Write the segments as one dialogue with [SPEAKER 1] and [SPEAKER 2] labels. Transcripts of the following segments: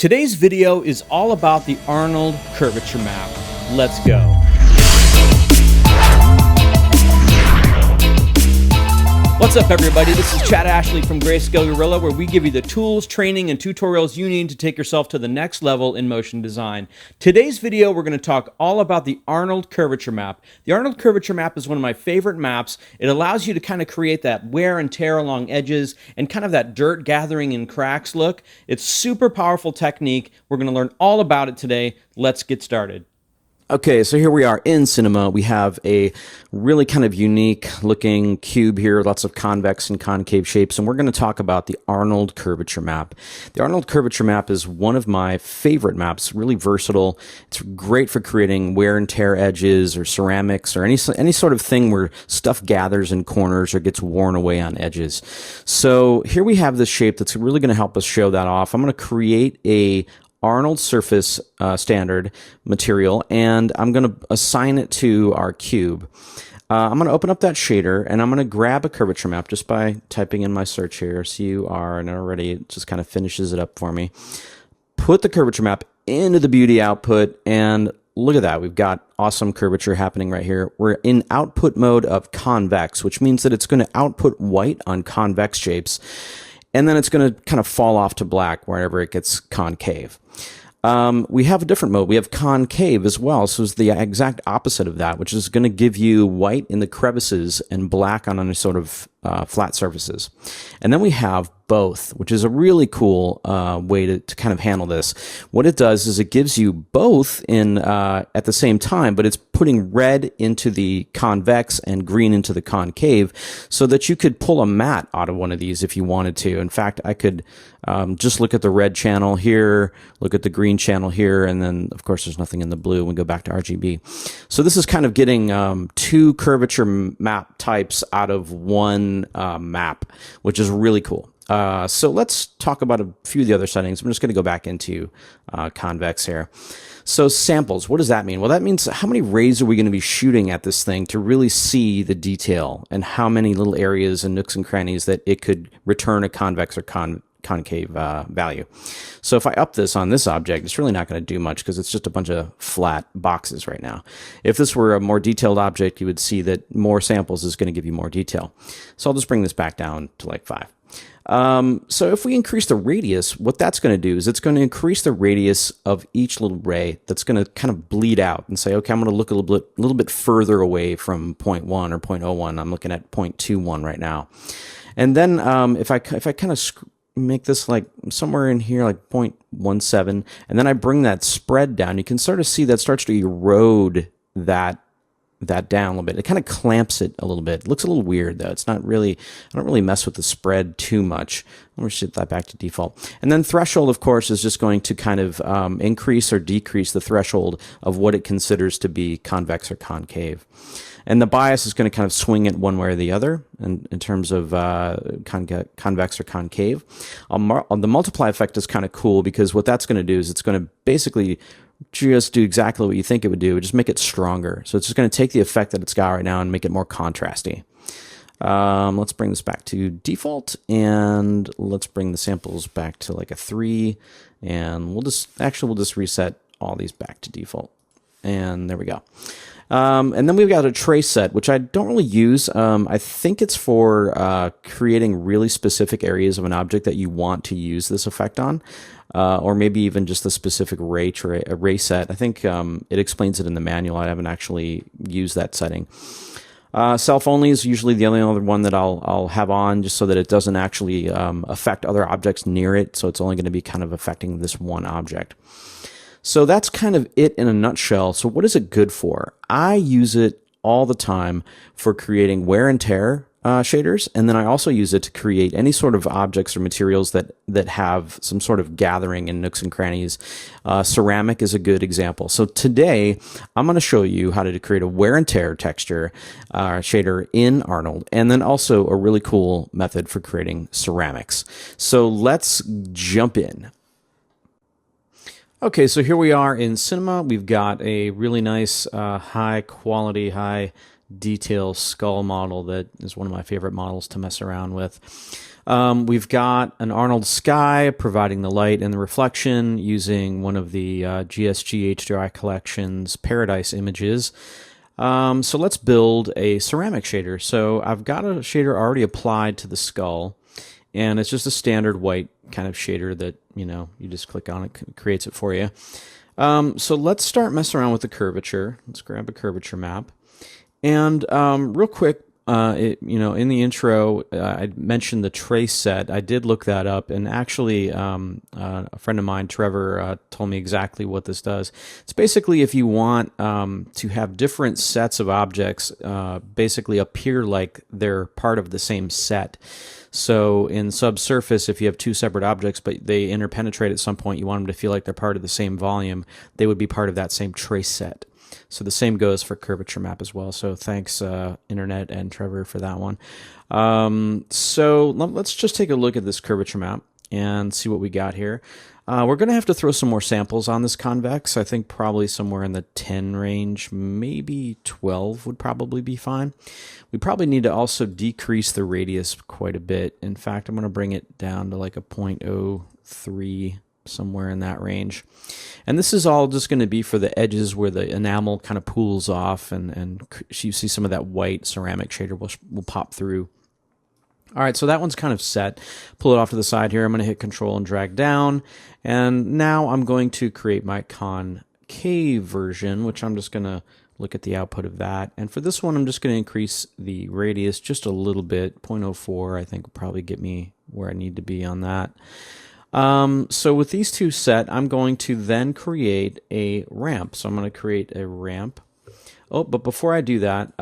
[SPEAKER 1] Today's video is all about the Arnold Curvature Map. Let's go. What's up, everybody? This is Chad Ashley from Greyscalegorilla, where we give you the tools, training, and tutorials you need to take yourself to the next level in motion design. Today's video, we're going to talk all about the Arnold Curvature Map. The Arnold Curvature Map is one of my favorite maps. It allows you to kind of create that wear and tear along edges and kind of that dirt gathering in cracks look. It's super powerful technique. We're going to learn all about it today. Let's get started. Okay, so here we are in Cinema. We have a really kind of unique looking cube here, lots of convex and concave shapes, and we're going to talk about the Arnold Curvature Map. The Arnold Curvature Map is one of my favorite maps, really versatile. It's great for creating wear and tear edges or ceramics or any sort of thing where stuff gathers in corners or gets worn away on edges. So here we have this shape that's really going to help us show that off. I'm going to create a Arnold surface standard material, and I'm going to assign it to our cube. I'm going to open up that shader, and I'm going to grab a curvature map just by typing in my search here, CUR, and already it just kind of finishes it up for me. Put the curvature map into the beauty output, and look at that. We've got awesome curvature happening right here. We're in output mode of convex, which means that it's going to output white on convex shapes, and then it's going to kind of fall off to black wherever it gets concave. We have a different mode. We have concave as well. So it's the exact opposite of that, which is going to give you white in the crevices and black on any sort of flat surfaces. And then we have both, which is a really cool way to kind of handle this. What it does is it gives you both in at the same time, but it's putting red into the convex and green into the concave so that you could pull a matte out of one of these if you wanted to. In fact, I could just look at the red channel here, look at the green channel here, and then, of course, there's nothing in the blue. We go back to RGB. So this is kind of getting two curvature map types out of one map, which is really cool. So let's talk about a few of the other settings. I'm just going to go back into convex here. So samples, what does that mean? Well, that means how many rays are we going to be shooting at this thing to really see the detail and how many little areas and nooks and crannies that it could return a convex or concave value. So if I up this on this object, it's really not going to do much because it's just a bunch of flat boxes right now. If this were a more detailed object, you would see that more samples is going to give you more detail. So I'll just bring this back down to like 5. So if we increase the radius, what that's going to do is it's going to increase the radius of each little ray that's going to kind of bleed out and say, okay, I'm going to look a little bit further away from 0.1 or 0.01. I'm looking at 0.21 right now. And then if I kind of make this like somewhere in here, like 0.17, and then I bring that spread down, you can sort of see that starts to erode that down a little bit. It kind of clamps it a little bit. It looks a little weird though. It's not really, I don't really mess with the spread too much. I'm going to shift that back to default. And then threshold, of course, is just going to kind of increase or decrease the threshold of what it considers to be convex or concave. And the bias is going to kind of swing it one way or the other in terms of convex or concave. The multiply effect is kind of cool because what that's going to do is it's going to basically just do exactly what you think it would do, just make it stronger. So it's just going to take the effect that it's got right now and make it more contrasty. Let's bring this back to default, and let's bring the samples back to like a 3, and we'll just reset all these back to default. And there we go. And then we've got a trace set, which I don't really use. I think it's for creating really specific areas of an object that you want to use this effect on, or maybe even just the specific ray set. I think it explains it in the manual. I haven't actually used that setting. Self only is usually the only other one that I'll have on, just so that it doesn't actually affect other objects near it. So it's only going to be kind of affecting this one object. So that's kind of it in a nutshell. So what is it good for? I use it all the time for creating wear and tear shaders, and then I also use it to create any sort of objects or materials that have some sort of gathering in nooks and crannies. Ceramic is a good example. So today I'm going to show you how to create a wear and tear texture shader in Arnold, and then also a really cool method for creating ceramics. So let's jump in. Okay, so here we are in Cinema. We've got a really nice, high quality, high detail skull model that is one of my favorite models to mess around with. We've got an Arnold sky providing the light and the reflection using one of the GSG HDRI Collection's Paradise images. So let's build a ceramic shader. So I've got a shader already applied to the skull, and it's just a standard white kind of shader that, you just click on it, creates it for you. So let's start messing around with the curvature. Let's grab a curvature map. And real quick, in the intro, I mentioned the trace set. I did look that up, and actually, a friend of mine, Trevor, told me exactly what this does. It's basically if you want to have different sets of objects basically appear like they're part of the same set. So in subsurface, if you have two separate objects, but they interpenetrate at some point, you want them to feel like they're part of the same volume, they would be part of that same trace set. So the same goes for curvature map as well. So thanks, Internet and Trevor, for that one. So let's just take a look at this curvature map and see what we got here. We're going to have to throw some more samples on this convex. I think probably somewhere in the 10 range, maybe 12 would probably be fine. We probably need to also decrease the radius quite a bit. In fact, I'm going to bring it down to like a 0.03, somewhere in that range. And this is all just going to be for the edges where the enamel kind of pools off, and you see some of that white ceramic shader will pop through. All right, so that one's kind of set. Pull it off to the side here. I'm going to hit Control and drag down. And now I'm going to create my concave version, which I'm just going to look at the output of that. And for this one, I'm just going to increase the radius just a little bit. 0.04, I think, will probably get me where I need to be on that. So with these two set, I'm going to then create a ramp. So I'm going to create a ramp. Oh, but before I do that,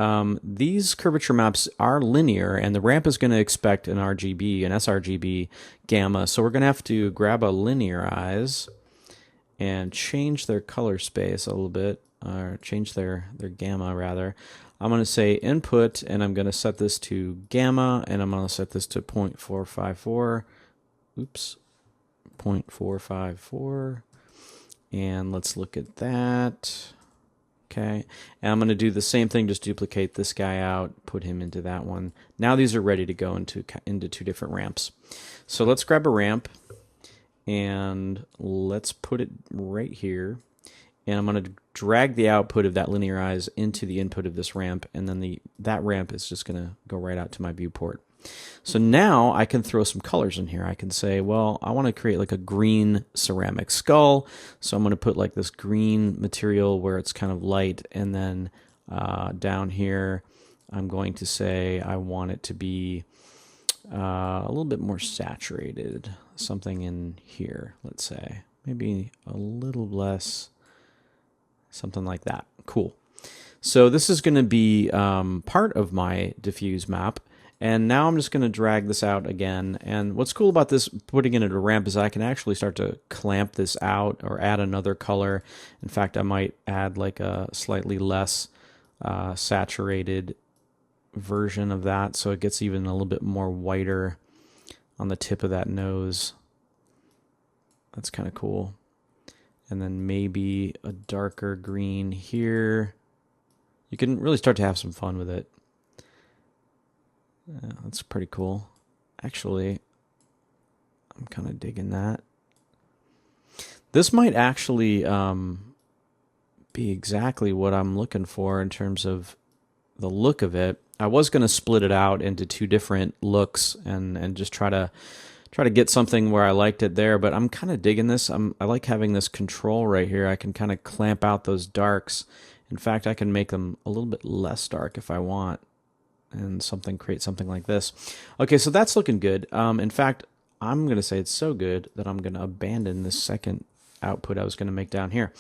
[SPEAKER 1] these curvature maps are linear, and the ramp is going to expect an RGB, an sRGB gamma. So we're going to have to grab a linearize and change their color space a little bit, or change their gamma rather. I'm going to say input, and I'm going to set this to gamma, and I'm going to set this to 0.454. Oops. 0.454, and let's look at that. Okay, and I'm going to do the same thing, just duplicate this guy out, put him into that one. Now these are ready to go into two different ramps. So let's grab a ramp, and let's put it right here. And I'm going to drag the output of that linearize into the input of this ramp, and then that ramp is just going to go right out to my viewport. So now I can throw some colors in here. I can say, well, I want to create like a green ceramic skull. So I'm going to put like this green material where it's kind of light. And then down here, I'm going to say I want it to be a little bit more saturated. Something in here, let's say. Maybe a little less, something like that. Cool. So this is going to be part of my diffuse map. And now I'm just going to drag this out again. And what's cool about this, putting it in a ramp, is I can actually start to clamp this out or add another color. In fact, I might add like a slightly less saturated version of that, so it gets even a little bit more whiter on the tip of that nose. That's kind of cool. And then maybe a darker green here. You can really start to have some fun with it. That's pretty cool. Actually, I'm kind of digging that. This might actually be exactly what I'm looking for in terms of the look of it. I was going to split it out into two different looks and just try to get something where I liked it there, but I'm kind of digging this. I like having this control right here. I can kind of clamp out those darks. In fact, I can make them a little bit less dark if I want, and create something like this. Okay, so that's looking good. In fact, I'm going to say it's so good that I'm going to abandon this second output I was going to make down here.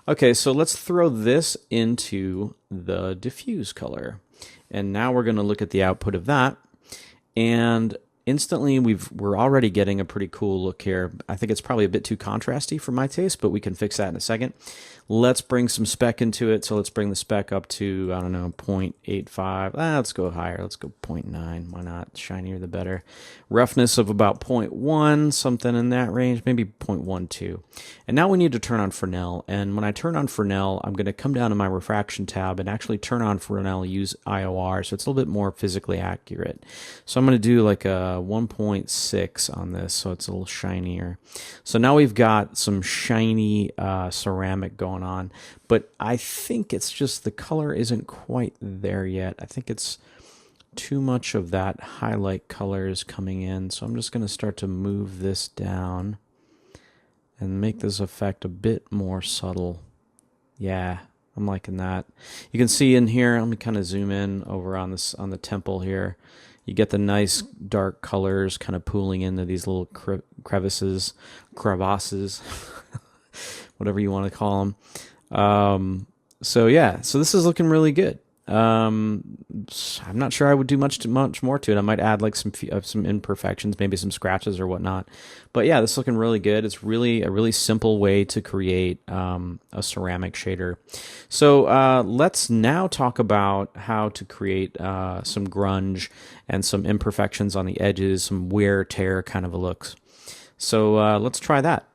[SPEAKER 1] Okay, so let's throw this into the diffuse color. And now we're going to look at the output of that. And instantly we're already getting a pretty cool look here. I think it's probably a bit too contrasty for my taste, but we can fix that in a second. Let's bring some spec into it. So let's bring the spec up to, I don't know, 0.85. Let's go higher. Let's go 0.9. Why not? Shinier the better. Roughness of about 0.1, something in that range, maybe 0.12. And now we need to turn on Fresnel. And when I turn on Fresnel, I'm going to come down to my refraction tab and actually turn on Fresnel, use IOR, so it's a little bit more physically accurate. So I'm going to do like a 1.6 on this, so it's a little shinier. So now we've got some shiny ceramic going on, but I think it's just the color isn't quite there yet. I think it's too much of that highlight color is coming in, so I'm just going to start to move this down and make this effect a bit more subtle. Yeah, I'm liking that. You can see in here, let me kind of zoom in over on this on the temple here. You get the nice dark colors kind of pooling into these little crevasses, whatever you want to call them. So yeah, so this is looking really good. I'm not sure I would do much more to it. I might add like some imperfections, maybe some scratches or whatnot. But yeah, this is looking really good. It's really a really simple way to create a ceramic shader. So let's now talk about how to create some grunge and some imperfections on the edges, some wear tear kind of a looks. So let's try that.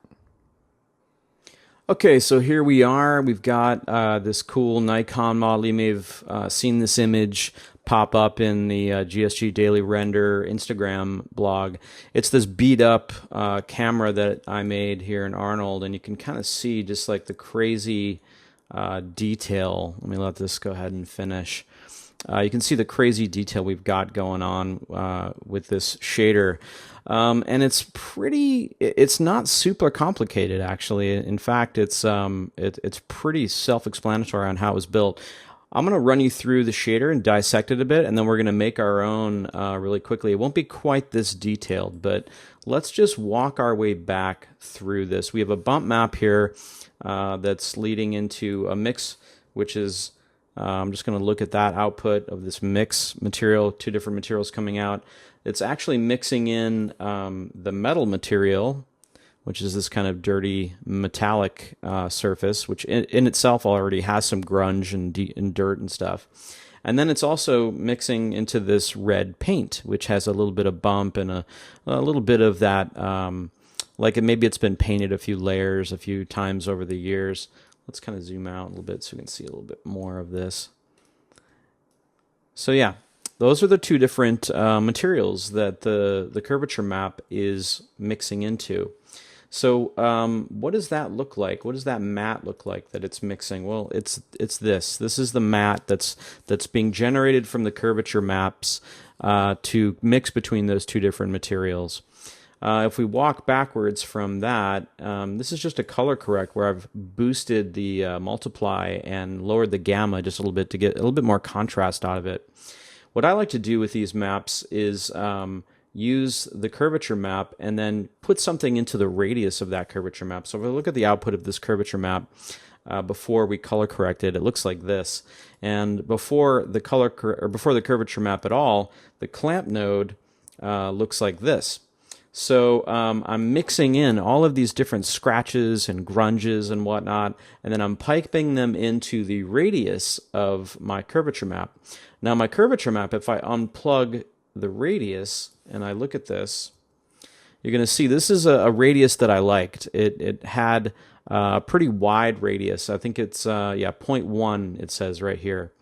[SPEAKER 1] Okay, so here we are. We've got this cool Nikon model. You may have seen this image pop up in the GSG Daily Render Instagram blog. It's this beat up camera that I made here in Arnold, and you can kind of see just like the crazy detail. Let me let this go ahead and finish. You can see the crazy detail we've got going on with this shader. And it's not super complicated, actually. In fact, it's pretty self-explanatory on how it was built. I'm going to run you through the shader and dissect it a bit, and then we're going to make our own really quickly. It won't be quite this detailed, but let's just walk our way back through this. We have a bump map here that's leading into a mix, which is I'm just going to look at that output of this mix material, two different materials coming out. It's actually mixing in the metal material, which is this kind of dirty metallic surface, which in itself already has some grunge and dirt and stuff. And then it's also mixing into this red paint, which has a little bit of bump and a little bit of that, maybe it's been painted a few layers a few times over the years. Let's kind of zoom out a little bit so we can see a little bit more of this. So yeah, those are the two different materials that the curvature map is mixing into. So what does that look like? What does that mat look like that it's mixing? Well, it's this. This is the mat that's being generated from the curvature maps to mix between those two different materials. If we walk backwards from that, this is just a color correct where I've boosted the multiply and lowered the gamma just a little bit to get a little bit more contrast out of it. What I like to do with these maps is use the curvature map and then put something into the radius of that curvature map. So if I look at the output of this curvature map before we color correct it, it looks like this. And before the before the curvature map at all, the clamp node looks like this. So I'm mixing in all of these different scratches and grunges and whatnot, and then I'm piping them into the radius of my curvature map. Now my curvature map, if I unplug the radius and I look at this, you're going to see this is a radius that I liked. It had a pretty wide radius. I think it's 0.1 it says right here.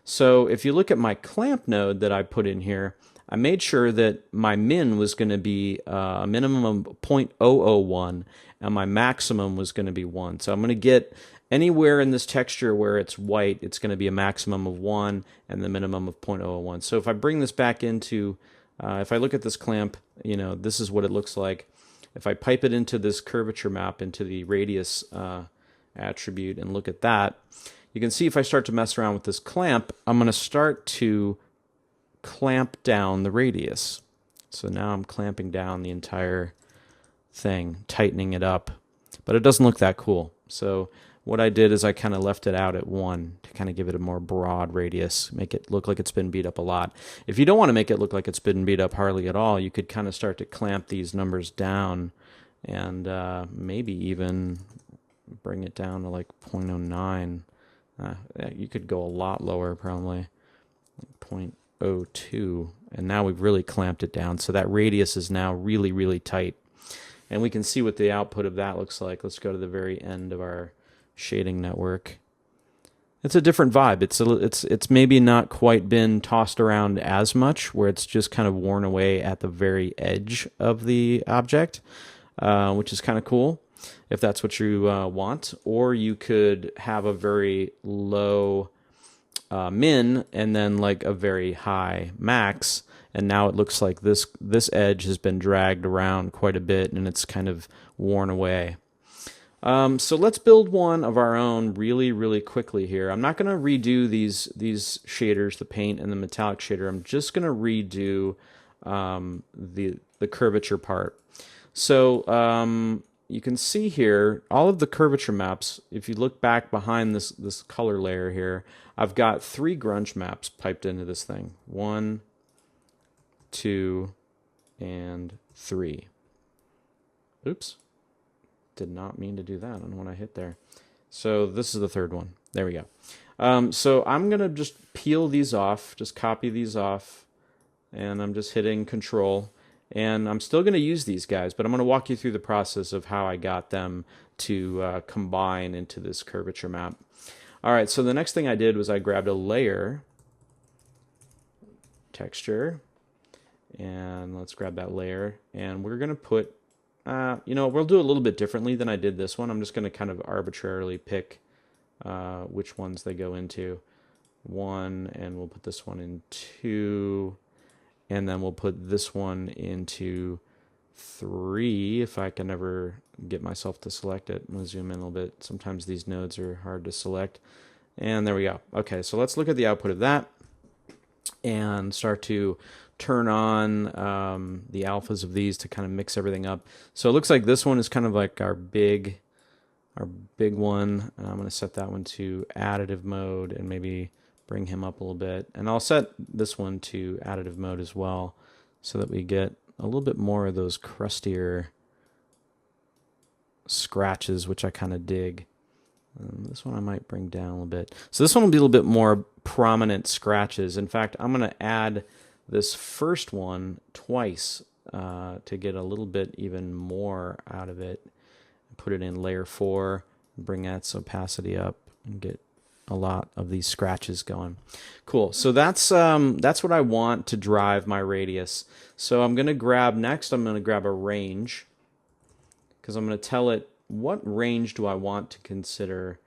[SPEAKER 1] So if you look at my clamp node that I put in here, I made sure that my min was going to be a minimum of 0.001 and my maximum was going to be 1. So I'm going to get anywhere in this texture where it's white, it's going to be a maximum of 1 and the minimum of 0.001. So if I bring this back into, if I look at this clamp, this is what it looks like. If I pipe it into this curvature map, into the radius attribute and look at that, you can see if I start to mess around with this clamp, I'm going to start to clamp down the radius. So now I'm clamping down the entire thing, tightening it up, but it doesn't look that cool. So what I did is I kind of left it out at 1 to kind of give it a more broad radius, make it look like it's been beat up a lot. If you don't want to make it look like it's been beat up hardly at all, you could kind of start to clamp these numbers down and maybe even bring it down to like 0.09. You could go a lot lower, probably like 0.02, and now we've really clamped it down, so that radius is now really, really tight. And we can see what the output of that looks like. Let's go to the very end of our shading network. it's a different vibe. It's maybe not quite been tossed around as much, where it's just kind of worn away at the very edge of the object, which is kind of cool if that's what you want. Or you could have a very low min and then like a very high max, and now it looks like this edge has been dragged around quite a bit and it's kind of worn away. So let's build one of our own really, really quickly here. I'm not going to redo these shaders, the paint and the metallic shader. I'm just going to redo the curvature part. So you can see here all of the curvature maps. If you look back behind this color layer here, I've got 3 grunge maps piped into this thing. 1, 2, and 3. Oops. Did not mean to do that on when I hit there. So this is the 3rd one. There we go. So I'm going to just peel these off, just copy these off, and I'm just hitting Control. And I'm still going to use these guys, but I'm going to walk you through the process of how I got them to combine into this curvature map. All right, so the next thing I did was I grabbed a layer, texture, and let's grab that layer, and we're going to put we'll do it a little bit differently than I did this one. I'm just going to kind of arbitrarily pick which ones they go into. 1, and we'll put this one in 2, and then we'll put this one into 3 if I can ever get myself to select it. I'm going to zoom in a little bit. Sometimes these nodes are hard to select. And there we go. Okay, so let's look at the output of that and start to turn on the alphas of these to kind of mix everything up. So it looks like this one is kind of like our big one. And I'm going to set that one to additive mode and maybe bring him up a little bit. And I'll set this one to additive mode as well so that we get a little bit more of those crustier scratches, which I kind of dig. This one I might bring down a little bit. So this one will be a little bit more prominent scratches. In fact, I'm going to add this first one twice to get a little bit even more out of it. Put it in layer 4, bring its opacity up, and get a lot of these scratches going. Cool. So that's what I want to drive my radius. So I'm going to grab a range, because I'm going to tell it what range do I want to consider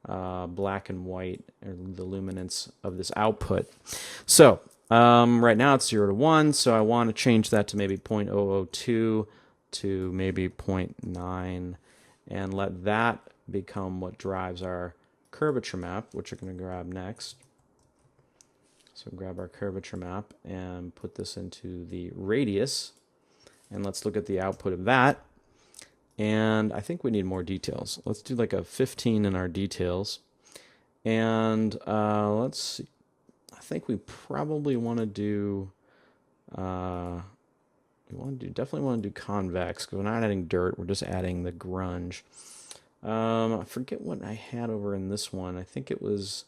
[SPEAKER 1] black and white, or the luminance of this output. So right now it's 0 to 1, so I want to change that to maybe 0.002 to maybe 0.9, and let that become what drives our curvature map, which we're going to grab next. So grab our curvature map and put this into the radius, and let's look at the output of that. And I think we need more details. Let's do like a 15 in our details, and let's see. I think we probably want to do definitely want to do convex, because we're not adding dirt, we're just adding the grunge. I forget what I had over in this one. I think it was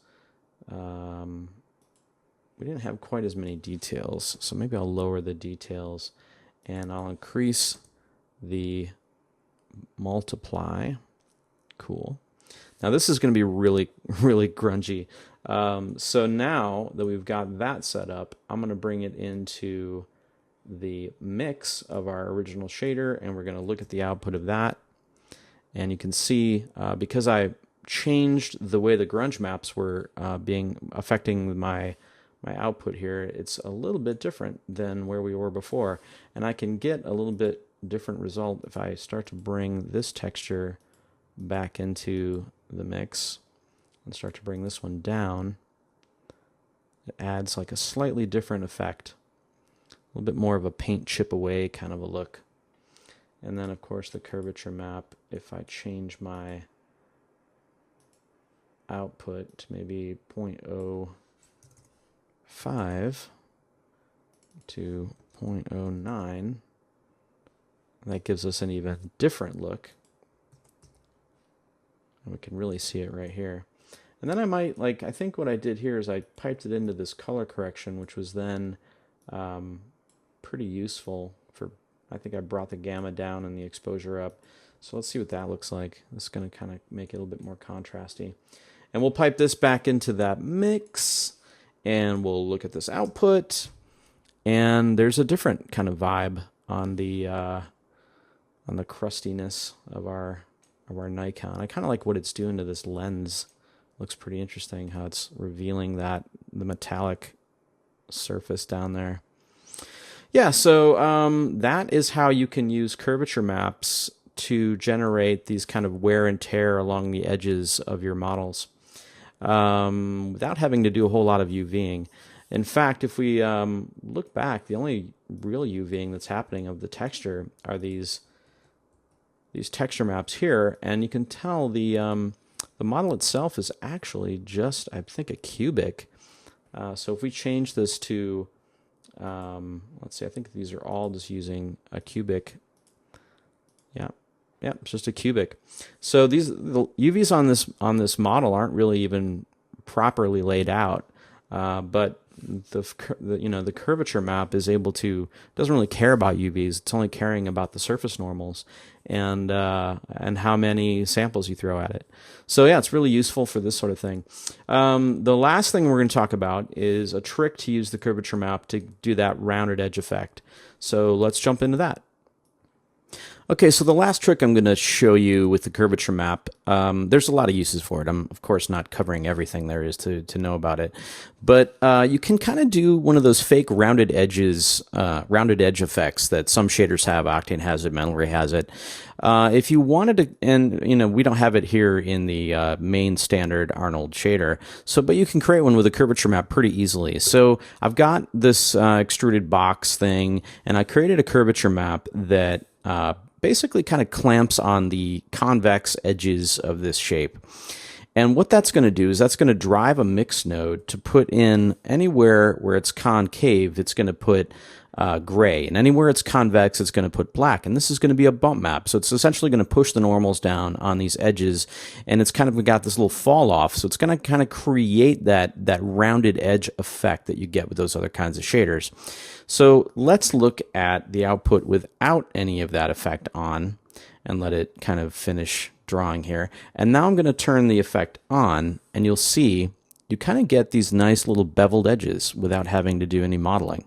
[SPEAKER 1] we didn't have quite as many details, so maybe I'll lower the details and I'll increase the multiply. Cool. Now this is going to be really, really grungy. So now that we've got that set up, I'm going to bring it into the mix of our original shader, and we're going to look at the output of that. And you can see, because I changed the way the grunge maps were affecting my output here, it's a little bit different than where we were before. And I can get a little bit different result if I start to bring this texture back into the mix and start to bring this one down. It adds like a slightly different effect, a little bit more of a paint chip away kind of a look. And then of course the curvature map, if I change my output to maybe 0.05 to 0.09, that gives us an even different look. And we can really see it right here. And then I might, I think what I did here is I piped it into this color correction, which was then pretty useful for, I think I brought the gamma down and the exposure up. So let's see what that looks like. This is going to kind of make it a little bit more contrasty. And we'll pipe this back into that mix, and we'll look at this output, and there's a different kind of vibe on the crustiness of our Nikon. I kind of like what it's doing to this lens. Looks pretty interesting how it's revealing the metallic surface down there. Yeah, so that is how you can use curvature maps to generate these kind of wear and tear along the edges of your models without having to do a whole lot of UVing. In fact, if we look back, the only real UVing that's happening of the texture are these texture maps here, and you can tell the model itself is actually just, I think, a cubic. So if we change this to, let's see, I think these are all just using a cubic. Yeah, it's just a cubic. So the UVs on this model aren't really even properly laid out, but the curvature map is doesn't really care about UVs. It's only caring about the surface normals and how many samples you throw at it. So yeah, it's really useful for this sort of thing. The last thing we're going to talk about is a trick to use the curvature map to do that rounded edge effect. So let's jump into that. Okay, so the last trick I'm going to show you with the curvature map, there's a lot of uses for it. I'm, of course, not covering everything there is to know about it. But you can kind of do one of those fake rounded edge effects that some shaders have. Octane has it, Mental Ray has it. If you wanted to, and we don't have it here in the main standard Arnold shader, but you can create one with a curvature map pretty easily. So I've got this extruded box thing, and I created a curvature map that basically kind of clamps on the convex edges of this shape. And what that's going to do is that's going to drive a mix node to put in anywhere where it's concave, it's going to put gray. And anywhere it's convex, it's going to put black. And this is going to be a bump map. So it's essentially going to push the normals down on these edges. And it's kind of got this little fall off. So it's going to kind of create that rounded edge effect that you get with those other kinds of shaders. So let's look at the output without any of that effect on and let it kind of finish drawing here. And now I'm going to turn the effect on, and you'll see you kind of get these nice little beveled edges without having to do any modeling.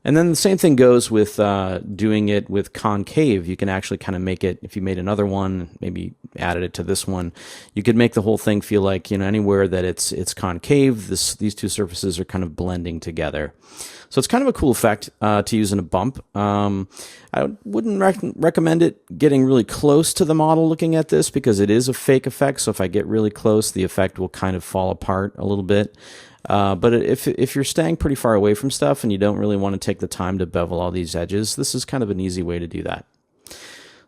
[SPEAKER 1] And then the same thing goes with doing it with concave. You can actually kind of make it, if you made another one, maybe added it to this one, you could make the whole thing feel like, anywhere that it's concave, these two surfaces are kind of blending together. So it's kind of a cool effect to use in a bump. I wouldn't recommend it getting really close to the model looking at this, because it is a fake effect. So if I get really close, the effect will kind of fall apart a little bit. But if you're staying pretty far away from stuff and you don't really want to take the time to bevel all these edges, this is kind of an easy way to do that.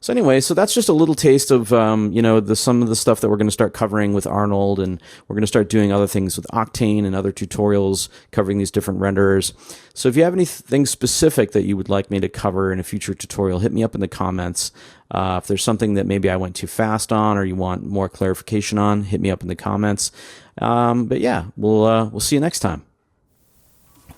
[SPEAKER 1] So anyway, so that's just a little taste of some of the stuff that we're going to start covering with Arnold, and we're going to start doing other things with Octane and other tutorials covering these different renderers. So if you have anything specific that you would like me to cover in a future tutorial, hit me up in the comments. If there's something that maybe I went too fast on or you want more clarification on, hit me up in the comments. But yeah, we'll see you next time.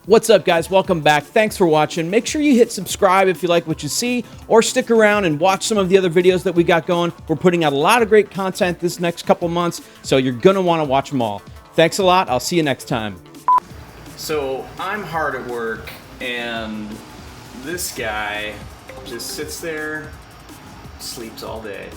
[SPEAKER 2] What's up, guys? Welcome back. Thanks for watching. Make sure you hit subscribe if you like what you see, or stick around and watch some of the other videos that we got going. We're putting out a lot of great content this next couple months, so you're going to want to watch them all. Thanks a lot. I'll see you next time.
[SPEAKER 1] So I'm hard at work, and this guy just sits there, sleeps all day.